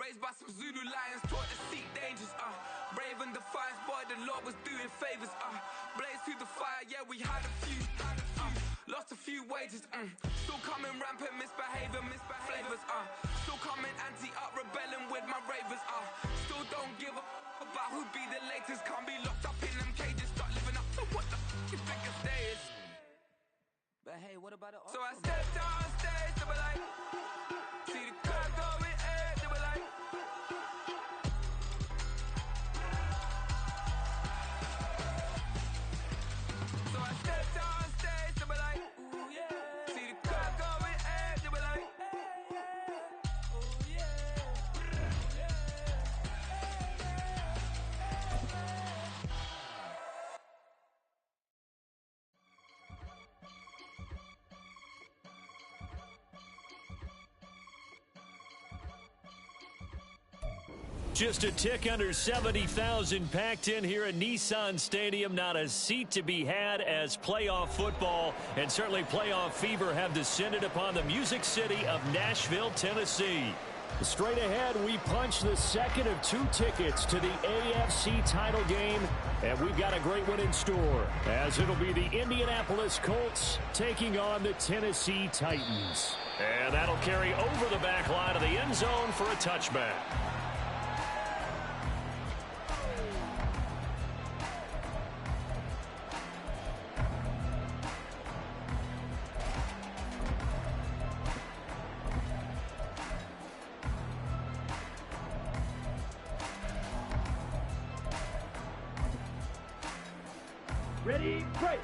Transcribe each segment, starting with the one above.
Raised by some Zulu lions, taught to seek dangers, brave and defiant, boy, the Lord was doing favors, blaze through the fire, yeah, we had a few, lost a few wages, still coming rampant, misbehavior, flavors, still coming anti-up, rebelling with my ravers, still don't give a about who be the latest, can't be locked up in them cages, start living up to what the f*** you think a day is. But hey, what about it? So I stepped on stage, they were like, see the crowd going air, they were like, so I stepped on stage, they were like, ooh yeah, see the crowd going air, they were like, ooh yeah, Just a tick under 70,000 packed in here at Nissan Stadium. Not a seat to be had as playoff football and certainly playoff fever have descended upon the Music City of Nashville, Tennessee. Straight ahead, we punch the second of 2 tickets to the AFC title game, and we've got a great one in store, as it'll be the Indianapolis Colts taking on the Tennessee Titans. And that'll carry over the back line of the end zone for a touchback. Ready, break.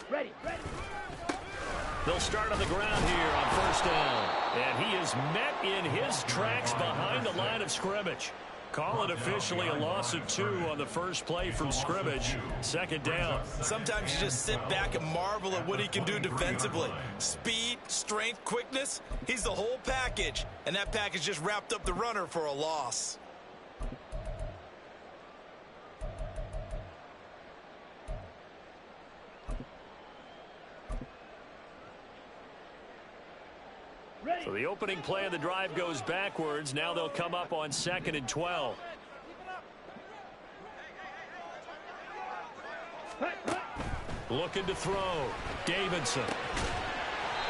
Ready. They'll start on the ground here on first down. And he is met in his tracks behind the line of scrimmage. Call it officially a loss of 2 on the first play from scrimmage. Second down. Sometimes you just sit back and marvel at what he can do defensively. Speed, strength, quickness. He's the whole package. And that package just wrapped up the runner for a loss. So the opening play of the drive goes backwards. Now they'll come up on 2nd and 12. Looking to throw. Davidson.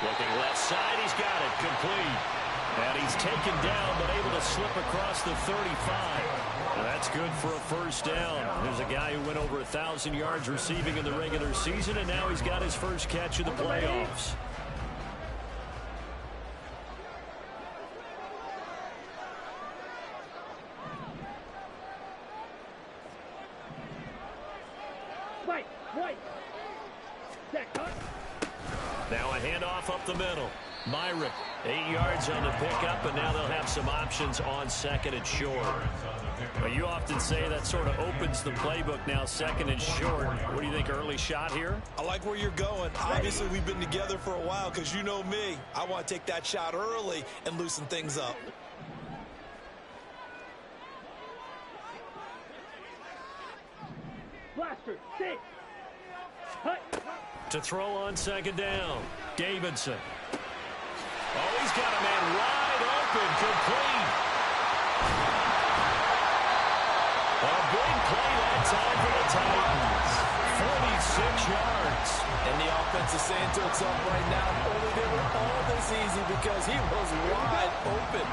Looking left side. He's got it. Complete. And he's taken down but able to slip across the 35. Now that's good for a first down. There's a guy who went over 1,000 yards receiving in the regular season, and now he's got his first catch of the playoffs. Now a handoff up the middle. Myrick, 8 yards on the pickup, and now they'll have some options on 2nd and short. Well, you often say that sort of opens the playbook now, 2nd and short. What do you think, early shot here? I like where you're going. Obviously, we've been together for a while because you know me. I want to take that shot early and loosen things up. Blaster, 6. To throw on 2nd down. Davidson. Oh, he's got a man wide open. Complete. A big play that time for the Titans. 46 yards. And the offense is saying to itself right now, only they were all this easy because he was wide open.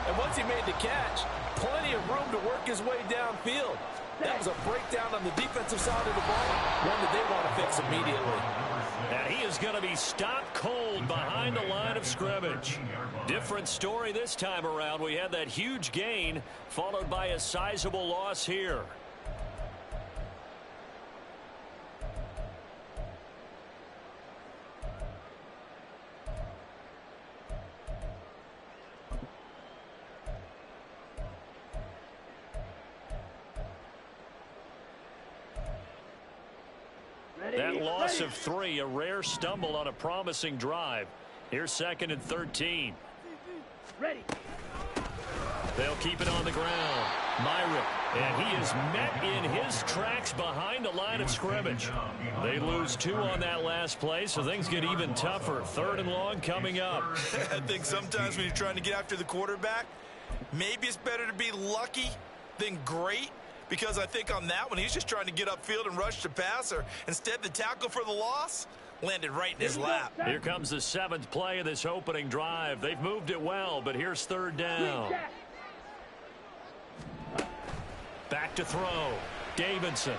And once he made the catch, plenty of room to work his way downfield. That was a breakdown on the defensive side of the ball, one that they want to fix immediately. And he is going to be stopped cold behind the line of scrimmage. Different story this time around. We had that huge gain followed by a sizable loss here. That loss of 3, a rare stumble on a promising drive. Here's 2nd and 13. They'll keep it on the ground. Myrick, and he is met in his tracks behind the line of scrimmage. They lose 2 on that last play, so things get even tougher. 3rd and long coming up. I think sometimes when you're trying to get after the quarterback, maybe it's better to be lucky than great, because I think on that one, he's just trying to get upfield and rush the passer. Instead, the tackle for the loss landed right in his lap. Here comes the 7th play of this opening drive. They've moved it well, but here's 3rd down. Back to throw. Davidson.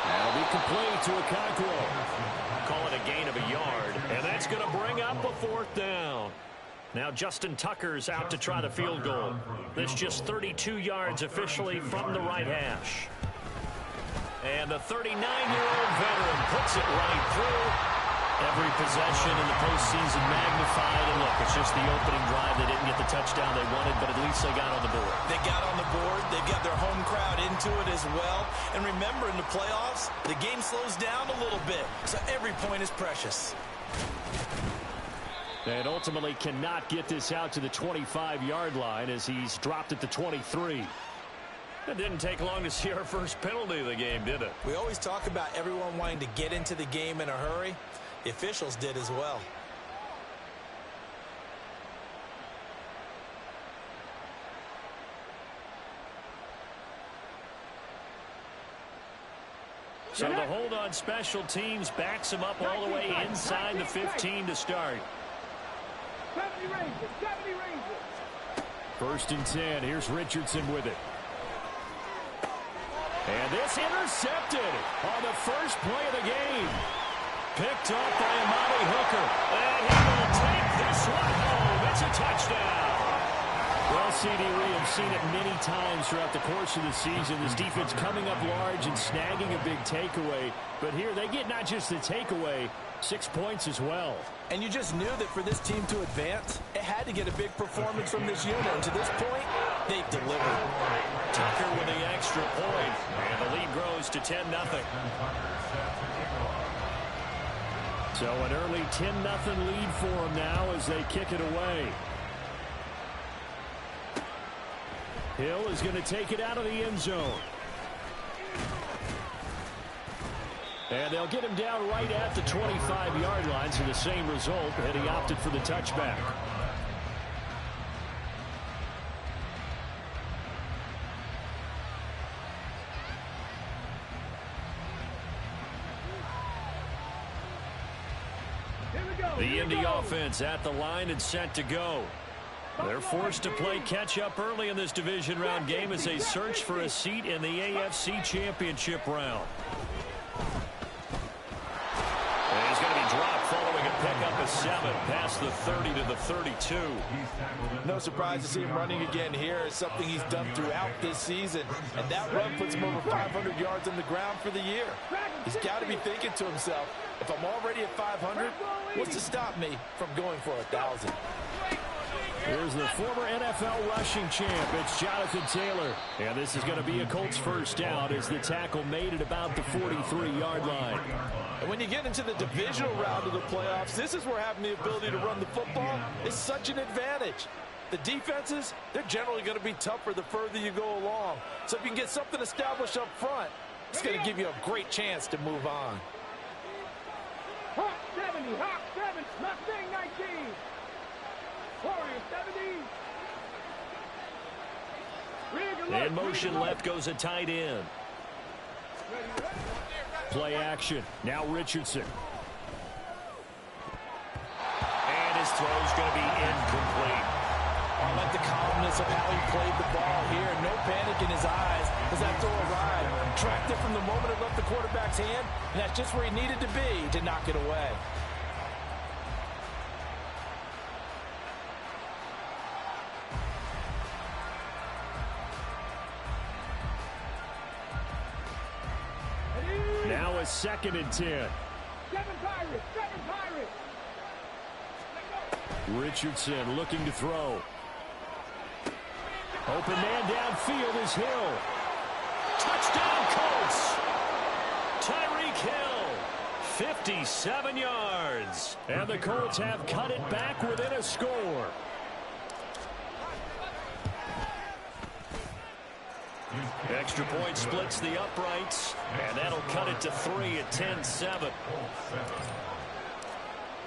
That'll be complete to Okonkwo. Call it a gain of a yard, and that's going to bring up a 4th down. Now Justin Tucker's out to try the field goal. That's just 32 yards officially from the right hash. And the 39-year-old veteran puts it right through. Every possession in the postseason magnified. And look, it's just the opening drive. They didn't get the touchdown they wanted, but at least they got on the board. They got on the board. They've got their home crowd into it as well. And remember, in the playoffs, the game slows down a little bit. So every point is precious. And ultimately cannot get this out to the 25-yard line as he's dropped at the 23. It didn't take long to see our first penalty of the game, did it? We always talk about everyone wanting to get into the game in a hurry. The officials did as well. So the hold on special teams backs him up all the way inside the 15 to start. 70 Rangers. 1st and 10. Here's Richardson with it. And this intercepted on the first play of the game. Picked up by Amani Hooker. And he will take this one home. It's a touchdown. Well, CD, we have seen it many times throughout the course of the season. This defense coming up large and snagging a big takeaway. But here they get not just the takeaway, 6 points as well. And you just knew that for this team to advance, it had to get a big performance from this unit. And to this point, they've delivered. Tucker with the extra point. And the lead grows to 10-0. So an early 10-0 lead for them now as they kick it away. Hill is going to take it out of the end zone. And they'll get him down right at the 25-yard line, so the same result, and he opted for the touchback. The Indy offense at the line and set to go. They're forced to play catch-up early in this division round game as they search for a seat in the AFC Championship round. And he's going to be dropped following a pickup of 7 past the 30 to the 32. No surprise to see him running again here. It's something he's done throughout this season. And that run puts him over 500 yards on the ground for the year. He's got to be thinking to himself, if I'm already at 500, what's to stop me from going for 1,000? Here's the former NFL rushing champ. It's Jonathan Taylor. And this is going to be a Colts first down as the tackle made at about the 43-yard line. And when you get into the divisional round of the playoffs, this is where having the ability to run the football is such an advantage. The defenses, they're generally going to be tougher the further you go along. So if you can get something established up front, it's going to give you a great chance to move on. Hawk 70, Mustang 19. Warrior 70. In motion left goes a tight end. Play action. Now Richardson. And his throw's going to be incomplete. I like the calmness of how he played the ball here. No panic in his eyes as that throw arrived. Tracked it from the moment it left the quarterback's hand, and that's just where he needed to be to knock it away. Now a 2nd and 10. 7 Pirates. Richardson looking to throw. Open man downfield is Hill. Touchdown Colts. Tyreek Hill 57 yards. And the Colts have cut it back within a score. Extra point splits the uprights, and that'll cut it to 3 at 10-7.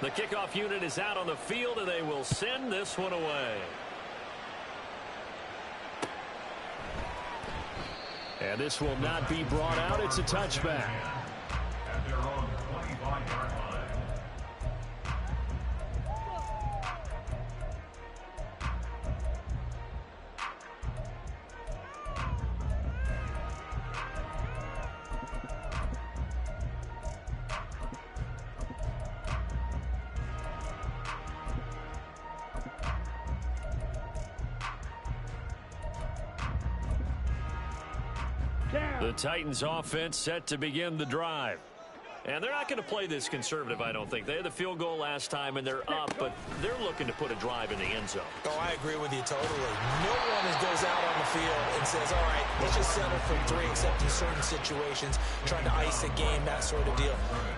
The kickoff unit is out on the field, and they will send this one away. And this will not be brought out. It's a touchback. At their own 25-yard line. The Titans offense set to begin the drive. And they're not going to play this conservative, I don't think. They had the field goal last time, and they're up, but they're looking to put a drive in the end zone. Oh, I agree with you totally. No one goes out on the field and says, all right, let's just settle for 3, except in certain situations, trying to ice a game, that sort of deal.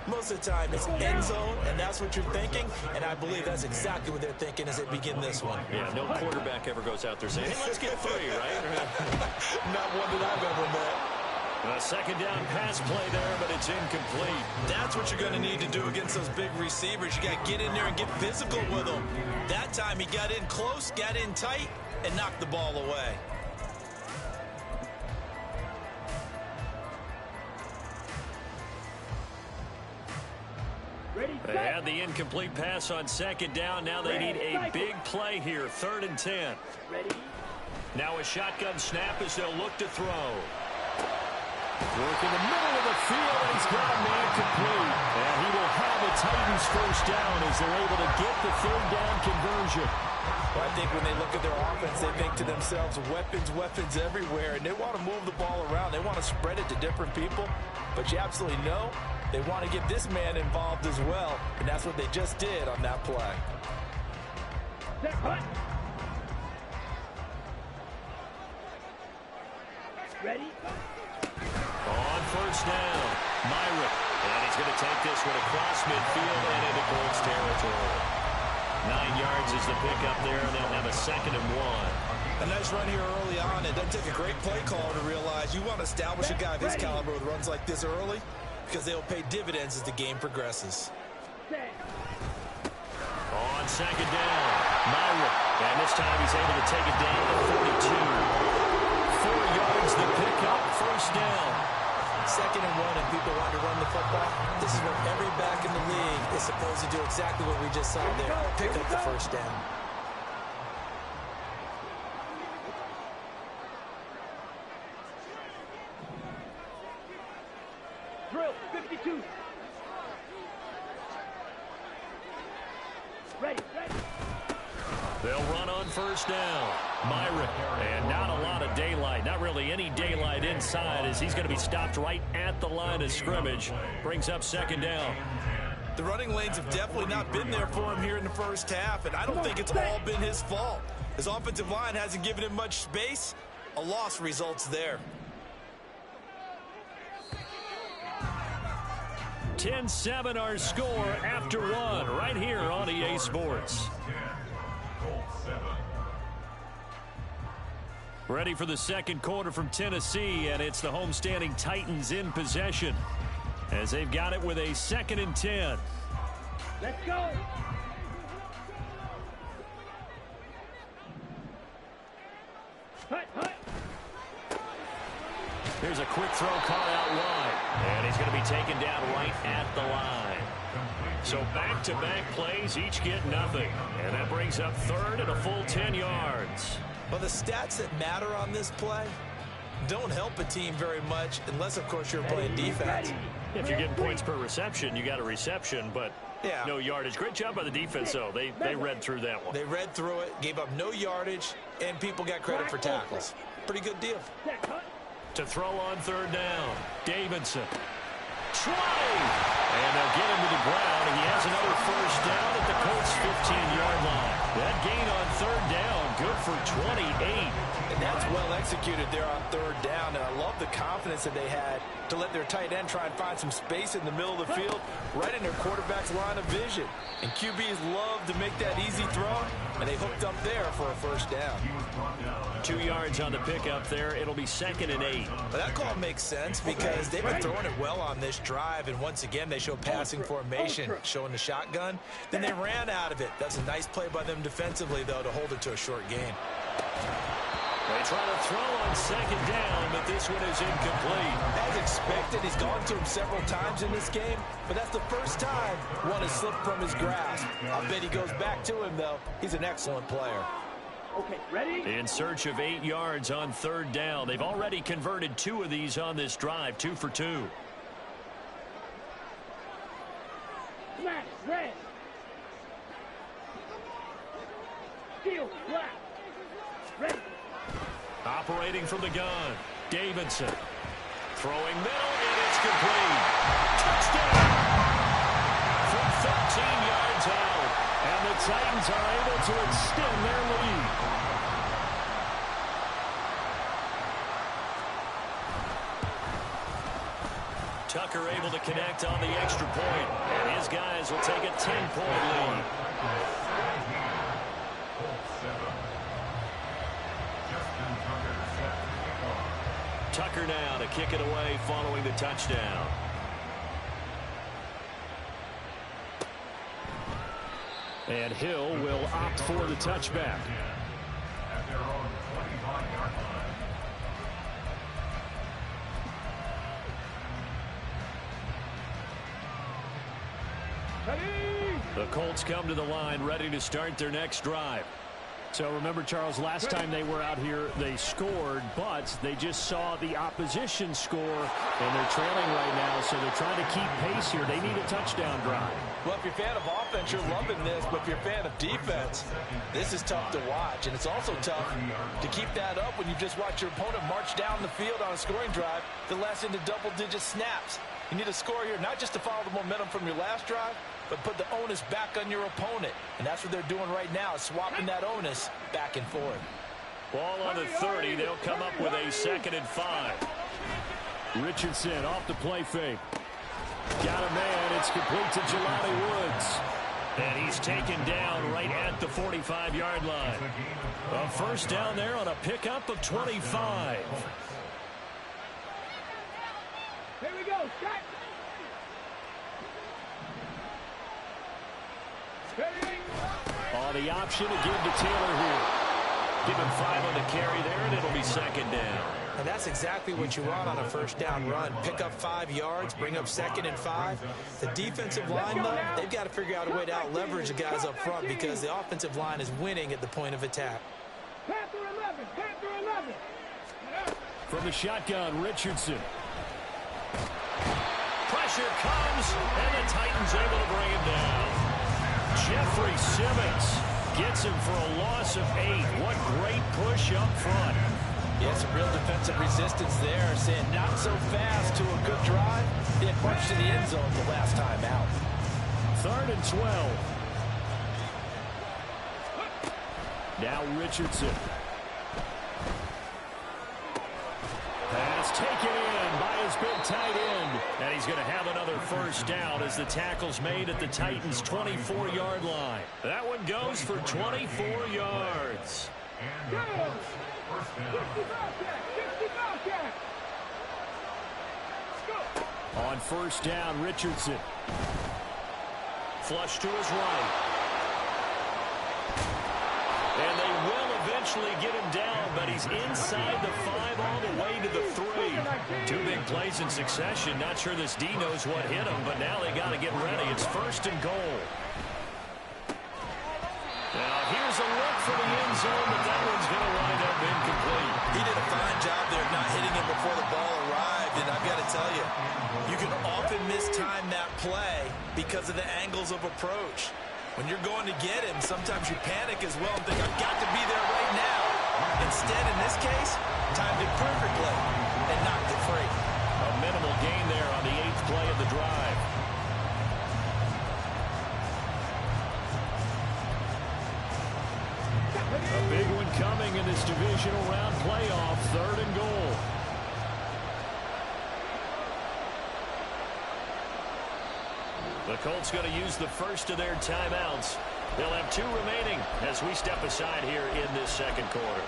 Most of the time, it's end zone, and that's what you're thinking, and I believe that's exactly what they're thinking as they begin this one. Yeah, no quarterback ever goes out there saying, hey, let's get 3, right? Not one that I've ever met. A second down pass play there, but it's incomplete. That's what you're going to need to do against those big receivers. You got to get in there and get physical with them. That time he got in close, got in tight, and knocked the ball away. They had the incomplete pass on second down. Now they need a big play here, 3rd and 10. Now a shotgun snap as they'll look to throw. Work in the middle of the field, and he's got a man complete. And he will have the Titans first down as they're able to get the 3rd down conversion. Well, I think when they look at their offense, they think to themselves, weapons everywhere, and they want to move the ball around. They want to spread it to different people, but you absolutely know they want to get this man involved as well, and that's what they just did on that play. Ready? On first down, Myrick. And he's going to take this one across midfield and into Colts territory. 9 yards is the pickup there, and they'll have a 2nd and 1. A nice run here early on. It doesn't take a great play caller to realize you want to establish a guy of his caliber with runs like this early because they'll pay dividends as the game progresses. On second down, Myrick. And this time he's able to take it down to 42. 4 yards the pickup, first down. 2nd and 1, and people want to run the football. This is what every back in the league is supposed to do, exactly what we just saw there. Pick up the first down. Drill, 52. Ready. They'll run on first down. Myrick, and not a lot of daylight. Not really any daylight inside as he's going to be stopped right at the line of scrimmage. Brings up 2nd down. The running lanes have definitely not been there for him here in the first half, and I don't think it's all been his fault. His offensive line hasn't given him much space. A loss results there. 10-7 our score after 1 right here on EA Sports. Ready for the second quarter from Tennessee, and it's the homestanding Titans in possession as they've got it with a 2nd and 10. Let's go. Here's a quick throw caught out wide, and he's going to be taken down right at the line. So back-to-back plays, each get nothing, and that brings up 3rd and a full 10 yards. Well, the stats that matter on this play don't help a team very much unless, of course, you're playing defense. If you're getting points per reception, you got a reception, but no yardage. Great job by the defense, though. They read through that one. They read through it, gave up no yardage, and people got credit for tackles. Pretty good deal. To throw on 3rd down, Davidson. Try! And they'll get him to the ground, and he has another first down at the Colts' 15-yard line. That gain on 3rd down, good for 28. And that's well executed there on third down. And I love the confidence that they had to let their tight end try and find some space in the middle of the field, right in their quarterback's line of vision. And QBs love to make that easy throw, and they hooked up there for a first down. 2 yards on the pickup there. It'll be 2nd and 8. But that call makes sense because they've been throwing it well on this drive, and once again they show passing formation, showing the shotgun. Then they ran out of it. That's a nice play by them defensively, though, to hold it to a short gain. They try to throw on 2nd down, but this one is incomplete. As expected, he's gone to him several times in this game, but that's the first time one has slipped from his grasp. I'll bet he goes back to him, though. He's an excellent player. Okay, ready? In search of 8 yards on 3rd down. They've already converted 2 of these on this drive, 2 for 2. Smash, red. Steel, black. Ready. Operating from the gun, Davidson. Throwing middle, and it's complete. Touchdown! From 13 yards out. And the Titans are able to extend their lead. Tucker able to connect on the extra point. And his guys will take a 10-point lead. Tucker now to kick it away following the touchdown. And Hill will opt for the touchback. At their own 25-yard line. Ready? The Colts come to the line ready to start their next drive. So remember, Charles, last time they were out here, they scored, but they just saw the opposition score, and they're trailing right now, so they're trying to keep pace here. They need a touchdown drive. Well, if you're a fan of offense, you're loving this, but if you're a fan of defense, this is tough to watch, and it's also tough to keep that up when you just watch your opponent march down the field on a scoring drive that lasts into double-digit snaps. You need a score here, not just to follow the momentum from your last drive, but put the onus back on your opponent. And that's what they're doing right now, swapping that onus back and forth. Ball on the 30. They'll come up with a 2nd and 5. Richardson off the play fake. Got a man. It's complete to Jelani Woods. And he's taken down right at the 45-yard line. A first down there on a pickup of 25. Here we go, start. On the option to give to Taylor here. Give him 5 on the carry there, and it'll be 2nd down. And that's exactly what you want on a first down run. Pick up 5 yards, bring up 2nd and 5. The defensive line, though, they've got to figure out a way to out-leverage the guys up front because the offensive line is winning at the point of attack. Panther 11, Panther 11. From the shotgun, Richardson. Pressure comes, and the Titans able to bring him down. Jeffrey Simmons gets him for a loss of 8. What great push up front. Yeah, some real defensive resistance there, saying not so fast to a good drive. They had punched in the end zone the last time out. 3rd and 12. Now Richardson. Pass taken in by his big tight end. And he's going to have another first down as the tackle's made at the Titans' 24-yard line. That one goes for 24 yards. And the Colts, first down. On first down, Richardson. Flush to his right. And they will eventually get him down, but he's inside the 5 all the way to the 3. 2 big plays in succession. Not sure this D knows what hit him, but now they got to get ready. It's 1st and goal. Now here's a look for the end zone, but that one's going to wind up incomplete. He did a fine job there of not hitting him before the ball arrived, and I've got to tell you, you can often mistime that play because of the angles of approach. When you're going to get him, sometimes you panic as well and think, I've got to be there right now. Instead, in this case, timed it perfectly and knocked it free. A minimal gain there on the 8th play of the drive. A big one coming. this divisional round playoff, 3rd and goal. The Colts going to use the first of their timeouts. They'll have 2 remaining as we step aside here in this second quarter.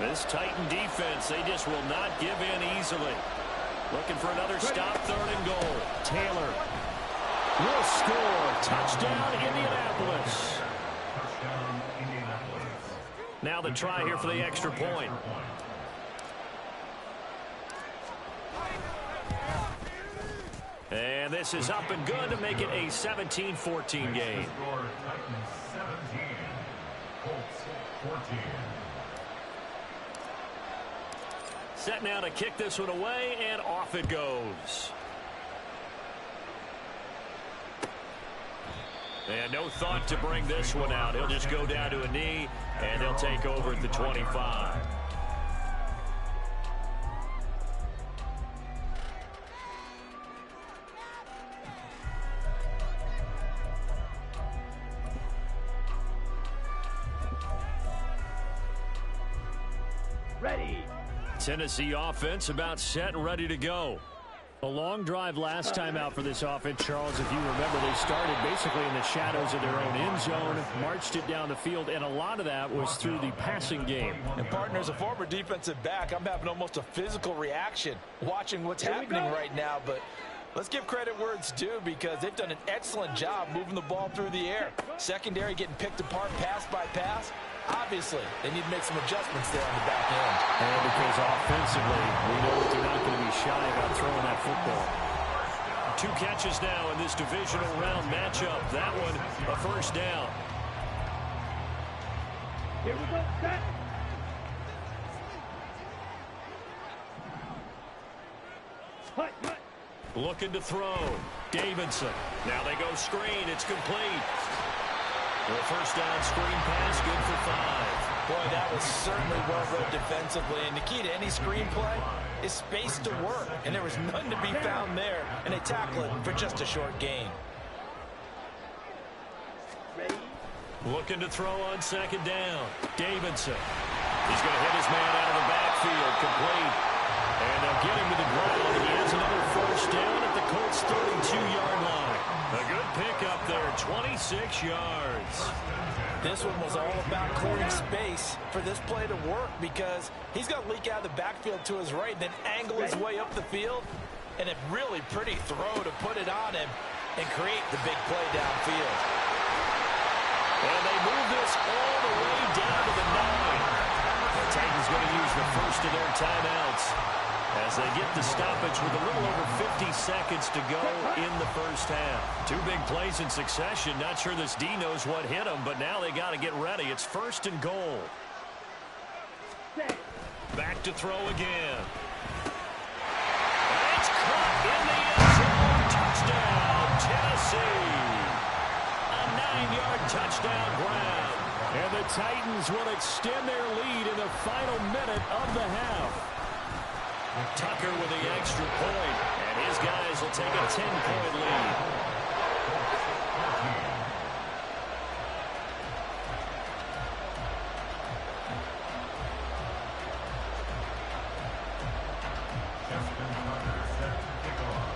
This Titan defense, they just will not give in easily. Looking for another stop, 3rd and goal. Taylor will score. Touchdown, Indianapolis. Touchdown, Indianapolis. Now the try here for the extra point. And this is up and good to make it a 17-14 game. Score, Titans 17, Colts 14. Set now to kick this one away, and off it goes. And no thought to bring this one out. He'll just go down to a knee, and he'll take over at the 25. Ready. Tennessee offense about set and ready to go. A long drive last time out for this offense, Charles. If you remember, they started basically in the shadows of their own end zone, marched it down the field, and a lot of that was through the passing game. And, partner, as a former defensive back, I'm having almost a physical reaction watching what's happening right now. But let's give credit where it's due because they've done an excellent job moving the ball through the air. Secondary getting picked apart pass by pass. Obviously, they need to make some adjustments there on the back end. And because offensively, we know that they're not going to be shy about throwing that football. 2 catches now in this divisional round matchup. That one, a first down. Here we go. Set. Hut, hut. Looking to throw. Davidson. Now they go screen. It's complete. The first down screen pass, good for 5. Boy, that was certainly well read defensively. And the key to any screen play is space to work. And there was none to be found there. And they tackle it for just a short gain. Ready. Looking to throw on 2nd down. Davidson. He's going to hit his man out of the backfield. Complete. And they'll get him to the ground. He has another first down at the Colts' 32-yard line. A good pickup there, 26 yards. This one was all about clearing space for this play to work because he's going to leak out of the backfield to his right, then angle his way up the field, and a really pretty throw to put it on him and create the big play downfield. And they move this all the way down to the 9. The Titans going to use the first of their timeouts as they get the stoppage with a little over 50 seconds to go in the first half. 2 big plays in succession. Not sure this D knows what hit them, but now they got to get ready. It's 1st and goal. Back to throw again. And it's caught in the end zone. Touchdown, Tennessee. A 9-yard touchdown grab. And the Titans will extend their lead in the final minute of the half. Tucker with the extra point, and his guys will take a 10-point lead. Justin Tucker set to kick off.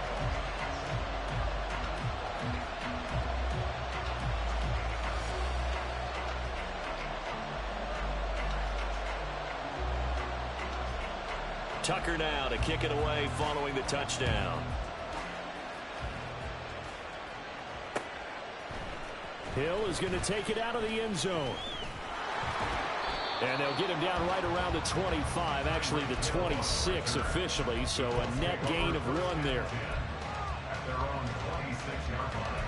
Tucker now to kick it away following the touchdown. Hill is going to take it out of the end zone. And they'll get him down right around the 25, actually the 26 officially, so a net gain of 1 there. At their own 26-yard line.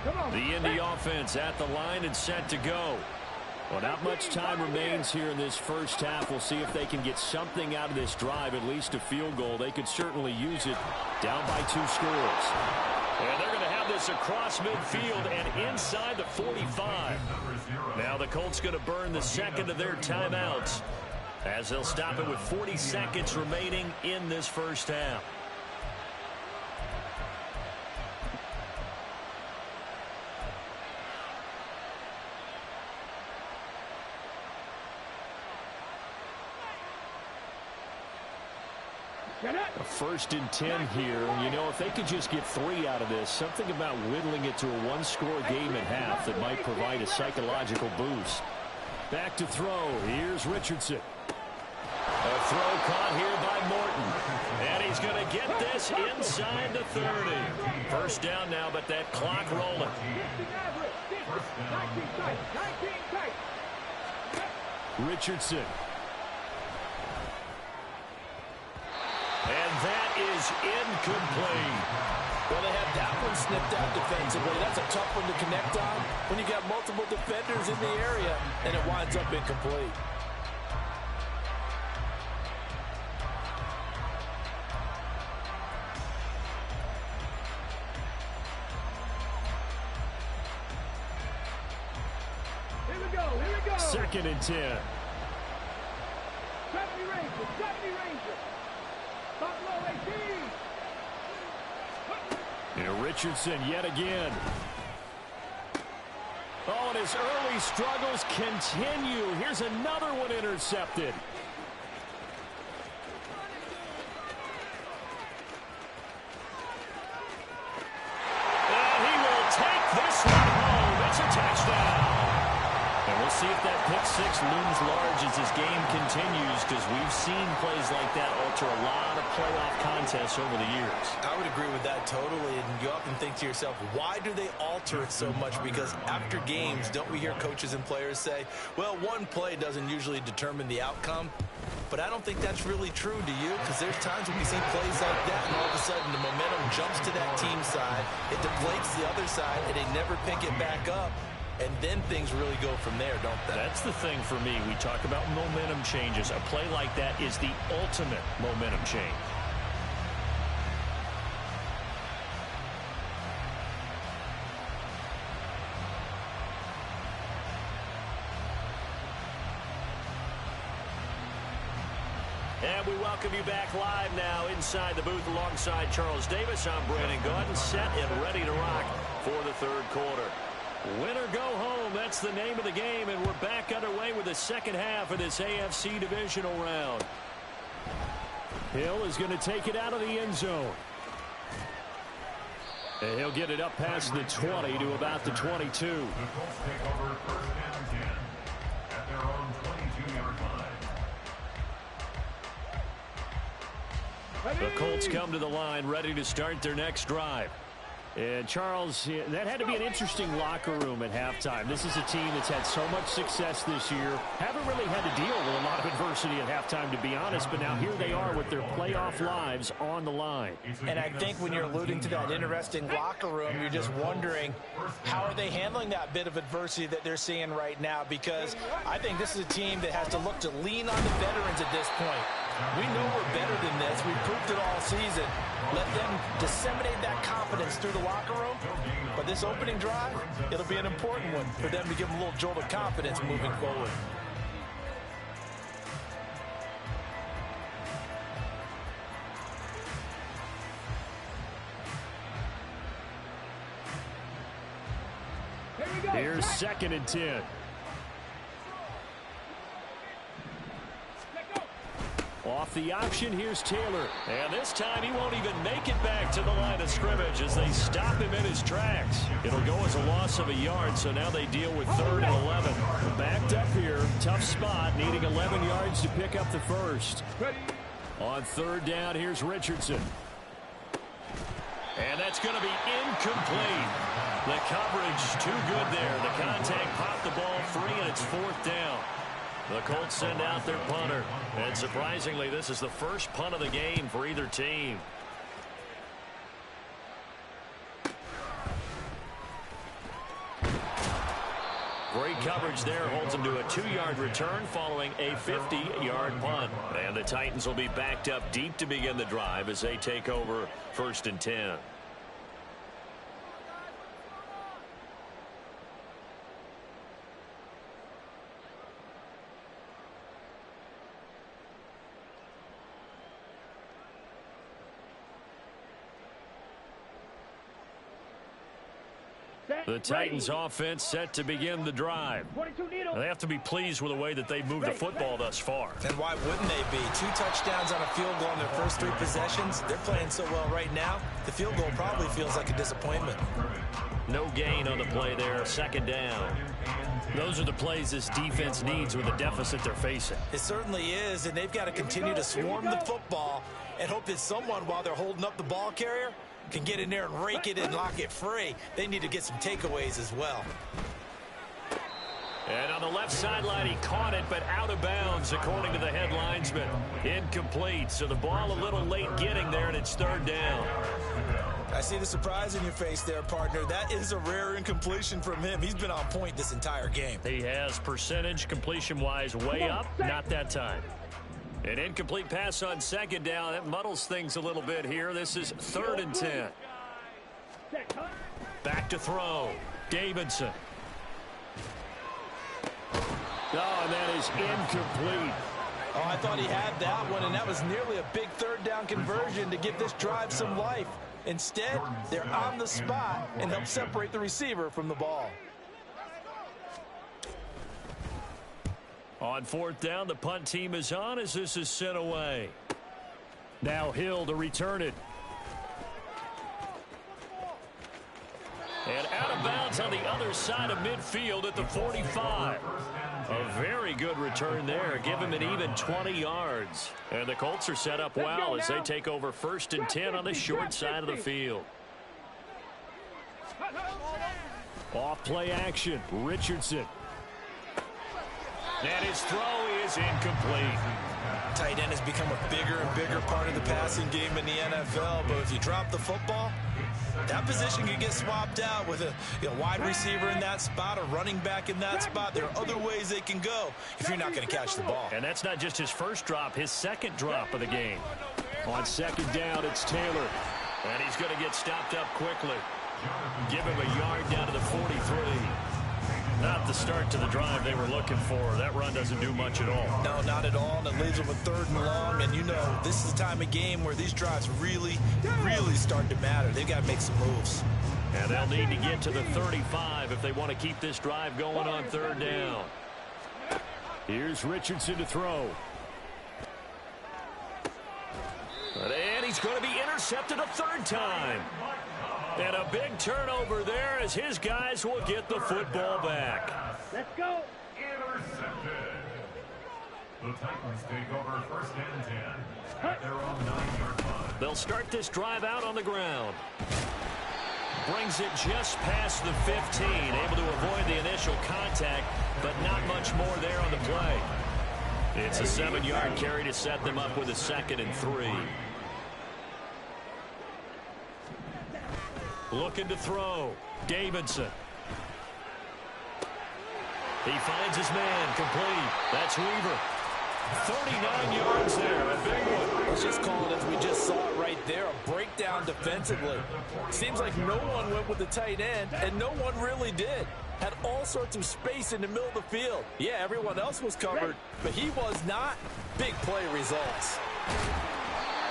Come on. The Indy offense at the line and set to go. Well, not much time remains here in this first half. We'll see if they can get something out of this drive, at least a field goal. They could certainly use it down by 2 scores. And they're going to have this across midfield and inside the 45. Now the Colts going to burn the second of their timeouts as they'll stop it with 40 seconds remaining in this first half. A 1st and 10 here. You know, if they could just get 3 out of this, something about whittling it to a one-score game at half that might provide a psychological boost. Back to throw. Here's Richardson. A throw caught here by Morton. And he's going to get this inside the 30. First down now, but that clock rolling. Richardson. And that is incomplete. Well, they have that one snipped out defensively. That's a tough one to connect on when you got multiple defenders in the area, and it winds up incomplete. Here we go. 2nd and 10. 70 Rangers. Buffalo 18. Here Richardson yet again. Oh, and his early struggles continue. Here's another one intercepted. And he will take this one home. It's a touchdown. And we'll see if that pick six looms large as this game continues, because we've seen plays like that alter a lot of playoff contests over the years. I would agree with that totally, and you often think to yourself, why do they alter it so much? Because after games, don't we hear coaches and players say, well, one play doesn't usually determine the outcome? But I don't think that's really true, do you? Because there's times when we see plays like that, and all of a sudden the momentum jumps to that team side, it deflates the other side, and they never pick it back up. And then things really go from there, don't they? That's the thing for me. We talk about momentum changes. A play like that is the ultimate momentum change. And we welcome you back live now inside the booth alongside Charles Davis. I'm Brandon Gaudin, set and ready to rock for the third quarter. Win or go home, that's the name of the game, and we're back underway with the second half of this AFC divisional round. Hill is going to take it out of the end zone. And he'll get it up past the 20 to about the 22. The Colts take over 1st and 10 at their own 22-yard line. The Colts come to the line ready to start their next drive. And, Charles, that had to be an interesting locker room at halftime. This is a team that's had so much success this year. Haven't really had to deal with a lot of adversity at halftime, to be honest. But now here they are with their playoff lives on the line. And I think when you're alluding to that interesting locker room, you're just wondering, how are they handling that bit of adversity that they're seeing right now? Because I think this is a team that has to look to lean on the veterans at this point. We know we're better than this. We've proved it all season. Let them disseminate that confidence through the locker room. But this opening drive, it'll be an important one for them to give them a little jolt of confidence moving forward. Here's 2nd and 10. Off the option, here's Taylor. And this time he won't even make it back to the line of scrimmage as they stop him in his tracks. It'll go as a loss of a yard, so now they deal with 3rd and 11. Backed up here, tough spot, needing 11 yards to pick up the first. On 3rd down, here's Richardson. And that's going to be incomplete. The coverage too good there. The contact popped the ball free, and it's 4th down. The Colts send out their punter. And surprisingly, this is the first punt of the game for either team. Great coverage there. Holds them to a 2-yard return following a 50-yard punt. And the Titans will be backed up deep to begin the drive as they take over 1st and 10. The Titans offense set to begin the drive. They have to be pleased with the way that they've moved the football thus far. And why wouldn't they be? 2 touchdowns on a field goal in their first 3 possessions. They're playing so well right now, the field goal probably feels like a disappointment. No gain on the play there, second down. Those are the plays this defense needs with the deficit they're facing. It certainly is, and they've got to continue to swarm the football and hope that someone, while they're holding up the ball carrier, can get in there and rake it and lock it free. They need to get some takeaways as well. And on the left sideline, he caught it, but out of bounds, according to the head linesman. Incomplete, so the ball a little late getting there, and it's third down. I see the surprise in your face there, partner. That is a rare incompletion from him. He's been on point this entire game. He has percentage completion-wise way up, not that time. An incomplete pass on second down. That muddles things a little bit here. This is 3rd and 10. Back to throw. Davidson. Oh, and that is incomplete. Oh, I thought he had that one, and that was nearly a big third down conversion to give this drive some life. Instead, they're on the spot and help separate the receiver from the ball. On 4th down, the punt team is on as this is sent away. Now Hill to return it. And out of bounds on the other side of midfield at the 45. A very good return there. Give him an even 20 yards. And the Colts are set up well as they take over 1st and 10 on the short side of the field. Off play action. Richardson. And his throw is incomplete. Tight end has become a bigger and bigger part of the passing game in the NFL, but if you drop the football, that position can get swapped out with a wide receiver in that spot, a running back in that spot. There are other ways they can go if you're not going to catch the ball. And that's not just his first drop, his second drop of the game. On second down, it's Taylor. And he's going to get stopped up quickly. Give him a yard down to the 43. Not the start to the drive they were looking for. That run doesn't do much at all. No, not at all, and it leaves them with 3rd and long. And you know, this is the time of game where these drives really start to matter. They've got to make some moves. And they'll need to get to the 35 if they want to keep this drive going on 3rd down. Here's Richardson to throw. And he's going to be intercepted a 3rd time. And a big turnover there as his guys will get the football back. Let's go. Intercepted. The Titans take over 1st and 10 at their own 9-yard line. They'll start this drive out on the ground. Brings it just past the 15. Able to avoid the initial contact, but not much more there on the play. It's a 7-yard carry to set them up with a 2nd and 3. Looking to throw. Davidson. He finds his man. Complete. That's Weaver. 39 yards there. A big one. Let's just call it as we just saw it right there. A breakdown defensively. Seems like no one went with the tight end, and no one really did. Had all sorts of space in the middle of the field. Yeah, everyone else was covered, but he was not. Big play results.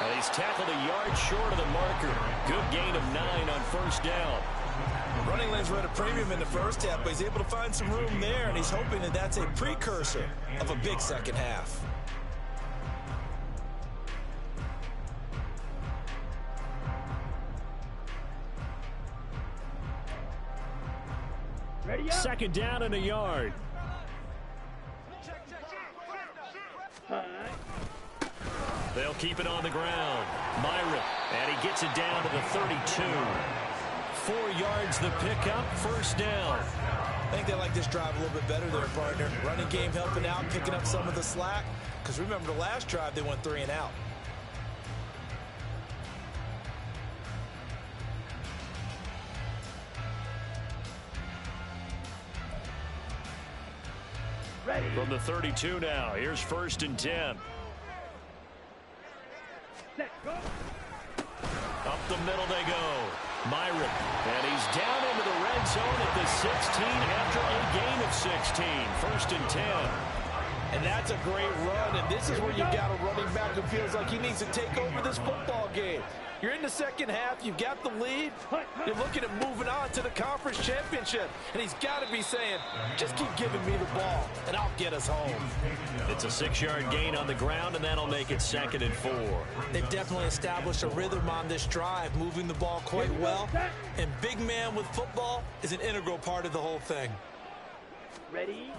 And he's tackled a yard short of the marker. Good gain of 9 on 1st down. Running lanes were at a premium in the first half, but he's able to find some room there, and he's hoping that that's a precursor of a big second half. Ready up. 2nd down and a yard. They'll keep it on the ground. Myron, and he gets it down to the 32. 4 yards the pickup, 1st down. I think they like this drive a little bit better there, partner. Running game helping out, picking up some of the slack. Because remember the last drive, they went 3 and out. Ready. From the 32 now, here's 1st and 10. Set. Go. Up the middle they go. Myron, and he's down into the red zone at the 16 after a gain of 16. 1st and 10. And that's a great run, and this is where you've got a running back who feels like he needs to take over this football game. You're in the second half, you've got the lead, you're looking at moving on to the conference championship, and he's got to be saying, just keep giving me the ball, and I'll get us home. It's a 6-yard gain on the ground, and that'll make it 2nd and 4. They've definitely established a rhythm on this drive, moving the ball quite well, and big man with football is an integral part of the whole thing. Ready?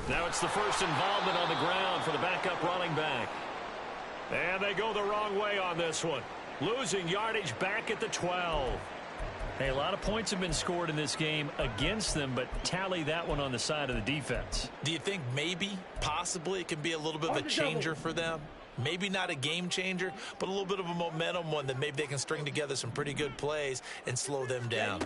Now it's the first involvement on the ground for the backup running back. And they go the wrong way on this one. Losing yardage back at the 12. Hey, a lot of points have been scored in this game against them, but tally that one on the side of the defense. Do you think maybe, possibly, it can be a little bit of a changer for them? Maybe not a game changer, but a little bit of a momentum one that maybe they can string together some pretty good plays and slow them down.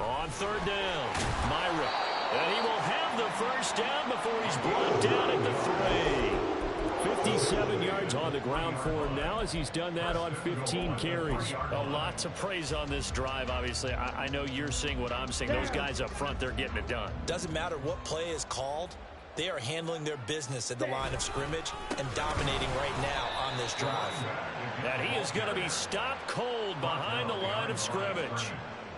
On 3rd down, Myra. And he will have the first down before he's brought down at the 3. 57 yards on the ground for him now as he's done that on 15 carries. A lot to praise on this drive, obviously. I know you're seeing what I'm seeing. Those guys up front, they're getting it done. Doesn't matter what play is called. They are handling their business at the line of scrimmage and dominating right now on this drive. And he is going to be stopped cold behind the line of scrimmage.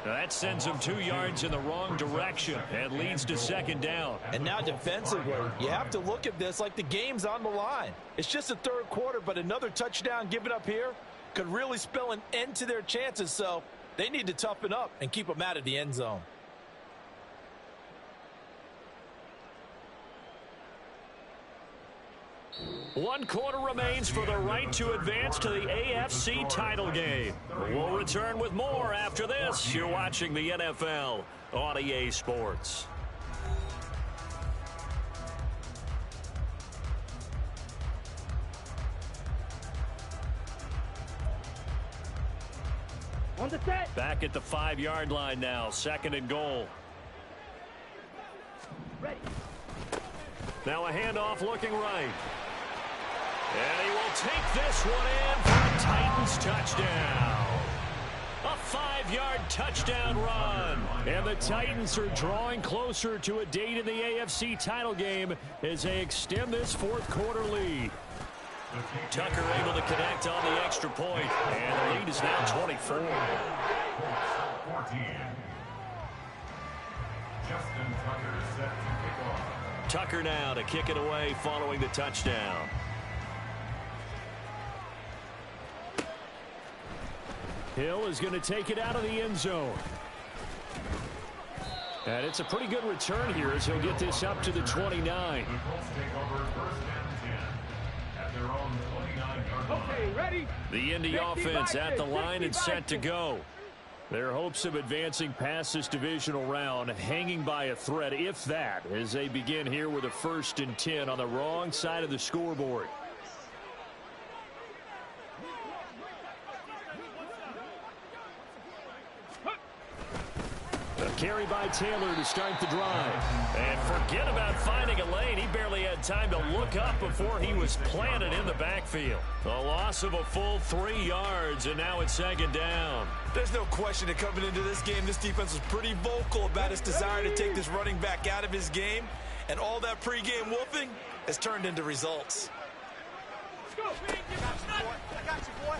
That sends him 2 yards in the wrong direction and leads to 2nd down. And now defensively, you have to look at this like the game's on the line. It's just the 3rd quarter, but another touchdown given up here could really spell an end to their chances, so they need to toughen up and keep them out of the end zone. One quarter remains for the right to advance to the AFC title game. We'll return with more after this. You're watching the NFL on EA Sports. On the set. Back at the 5-yard line now, 2nd and goal. Ready. Now a handoff looking right. And he will take this one in for a Titans touchdown. A 5-yard touchdown run. And the Titans are drawing closer to a date in the AFC title game as they extend this 4th quarter lead. Tucker able to connect on the extra point, and the lead is now 24. 14. Justin Tucker set to kick off. Tucker now to kick it away following the touchdown. Hill is going to take it out of the end zone. And it's a pretty good return here as he'll get this up to the 29. The Colts take over 1st and 10 at their own 29-yard line. Okay, ready. The Indy offense at the line and set to go. Their hopes of advancing past this divisional round hanging by a thread, if that, as they begin here with a 1st and 10 on the wrong side of the scoreboard. A carry by Taylor to start the drive. And forget about finding a lane. He barely had time to look up before he was planted in the backfield. A loss of a full 3 yards, and now it's 2nd down. There's no question that coming into this game, this defense was pretty vocal about its desire to take this running back out of his game, and all that pregame wolfing has turned into results. Let's go. I got you, boy.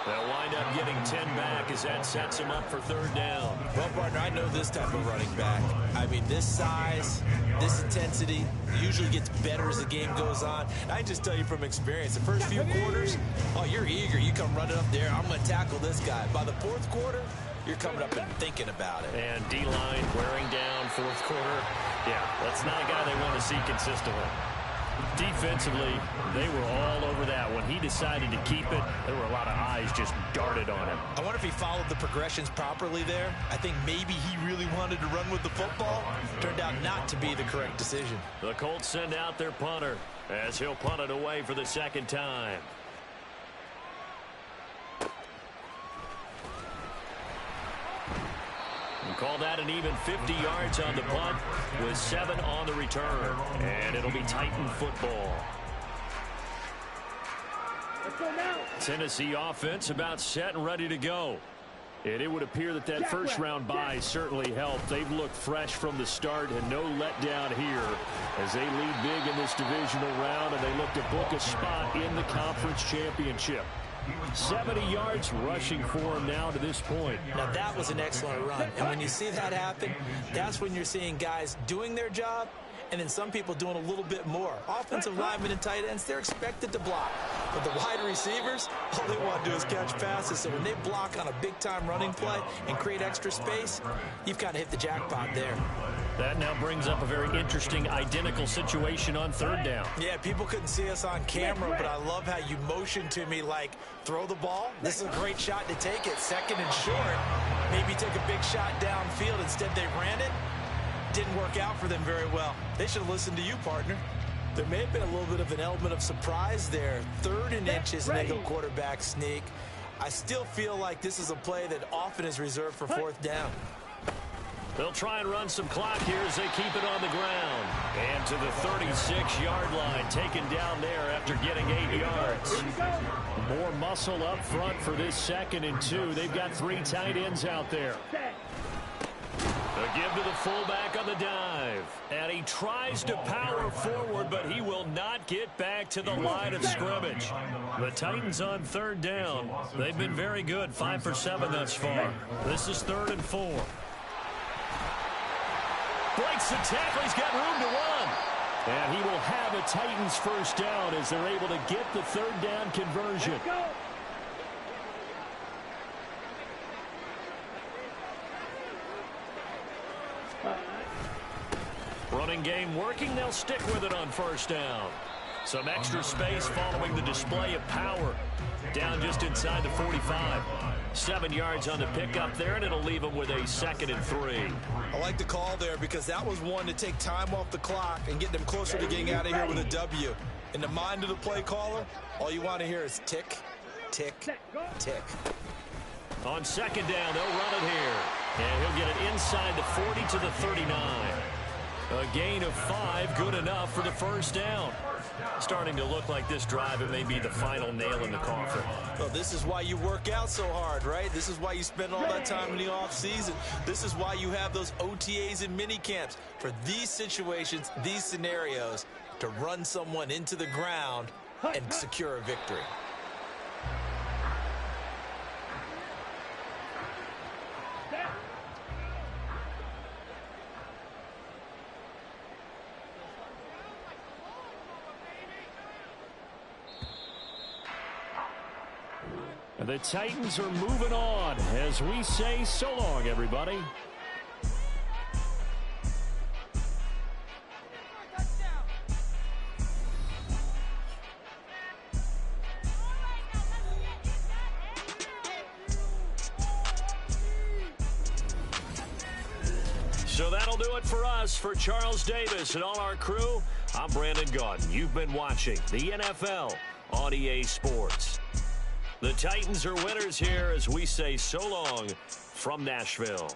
They'll wind up getting 10 back as that sets him up for 3rd down. Well, partner, I know this type of running back. I mean, this size, this intensity usually gets better as the game goes on. And I just tell you from experience, the first few quarters, oh, you're eager. You come running up there. I'm going to tackle this guy. By the 4th quarter, you're coming up and thinking about it. And D-line wearing down 4th quarter. Yeah, that's not a guy they want to see consistently. Defensively, they were all over that. When he decided to keep it, there were a lot of eyes just darted on him. I wonder if he followed the progressions properly there. I think maybe he really wanted to run with the football. Turned out not to be the correct decision. The Colts send out their punter as he'll punt it away for the 2nd time. Call that an even 50 yards on the punt with 7 on the return. And it'll be Titan football. Let's go now. Tennessee offense about set and ready to go. And it would appear that that first-round bye certainly helped. They've looked fresh from the start and no letdown here as they lead big in this divisional round, and they look to book a spot in the conference championship. 70 yards rushing for him now to this point. Now, that was an excellent run. And when you see that happen, that's when you're seeing guys doing their job and then some people doing a little bit more. Offensive linemen and tight ends, they're expected to block. But the wide receivers, all they want to do is catch passes. So when they block on a big-time running play and create extra space, you've got to hit the jackpot there. That now brings up a very interesting identical situation on third down. Yeah, people couldn't see us on camera, but I love how you motioned to me like, throw the ball. This is a great shot to take it. Second and short. Maybe take a big shot downfield. Instead, they ran it. Didn't work out for them very well. They should have listened to you, partner. There may have been a little bit of an element of surprise there. 3rd and inches, and they go quarterback sneak. I still feel like this is a play that often is reserved for 4th down. They'll try and run some clock here as they keep it on the ground. And to the 36-yard line, taken down there after getting 8 yards. More muscle up front for this 2nd and 2. They've got 3 tight ends out there. A give to the fullback on the dive. And he tries to power forward, but he will not get back to the line of scrimmage. The Titans on 3rd down. They've been very good, 5 for 7 thus far. This is 3rd and 4. Breaks the tackle. He's got room to run. And he will have a Titans first down as they're able to get the 3rd down conversion. Running game working. They'll stick with it on 1st down. Some extra space following the display of power. Down just inside the 45. 7 yards on the pickup there, and it'll leave them with a 2nd and 3. I like the call there because that was one to take time off the clock and get them closer to getting out of here with a W. In the mind of the play caller, all you want to hear is tick, tick, tick. On 2nd down, they'll run it here. And he'll get it inside the 40 to the 39. A gain of 5, good enough for the 1st down. Starting to look like this drive, it may be the final nail in the coffin. Well, this is why you work out so hard, right? This is why you spend all that time in the offseason. This is why you have those OTAs and mini camps. For these situations, these scenarios, to run someone into the ground and secure a victory. The Titans are moving on as we say so long, everybody. So that'll do it for us. For Charles Davis and all our crew, I'm Brandon Gaudin. You've been watching the NFL on EA Sports. The Titans are winners here as we say so long from Nashville.